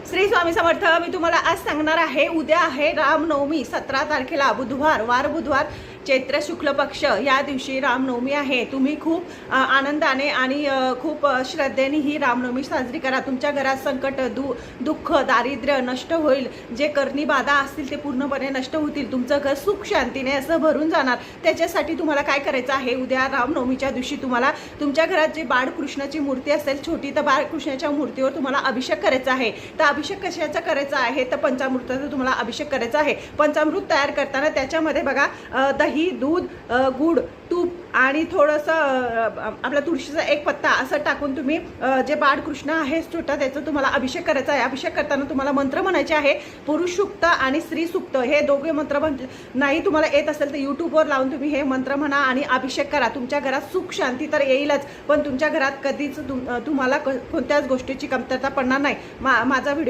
श्री स्वामी समर्थ। मी तुम्हाला आज सांगणार आहे, उद्या आहे रामनवमी 17 तारखेला बुधवार, वार बुधवार, चैत्र शुक्ल पक्ष या दिवशी रामनवमी आहे। तुम्ही खूप आनंदाने आणि खूप श्रद्धेने ही रामनवमी साजरी करा। तुमच्या घरात संकट, दुःख, दारिद्र्य नष्ट होईल। जे करणी बाधा असतील ते पूर्णपणे नष्ट होतील। तुमचं घर सुख शांतीने असं भरून जाणार। त्याच्यासाठी तुम्हाला काय करायचं आहे, उद्या रामनवमीच्या दिवशी तुम्हाला तुमच्या घरात जे बाळकृष्णाची मूर्ती असेल छोटी, तर बाळकृष्णाच्या मूर्तीवर तुम्हाला अभिषेक करायचा आहे। तर अभिषेक कशाचा करायचा आहे, तर पंचामृताचा तुम्हाला अभिषेक करायचा आहे। पंचामृत तयार करताना त्याच्यामध्ये बघा दही, दूध, गुड, तूप आणि थोडंसं आपला तुळशीचा एक पत्ता असं टाकून तुम्ही जे बाळकृष्ण आहे छोटा त्याचा तुम्हाला अभिषेक करायचा आहे। अभिषेक करताना तुम्हाला मंत्र म्हणायचे आहे, पुरुष सूक्त आणि स्त्री सूक्त हे दोघे मंत्र नाही तुम्हाला येत असेल तर यूट्यूबवर लावून तुम्ही हे मंत्र म्हणा आणि अभिषेक करा। तुमच्या घरात सुख शांती तर येईलच, पण तुमच्या घरात कधीच तुम्हाला कोणत्याच गोष्टीची कमतरता पडणार नाही। माझा व्हिडिओ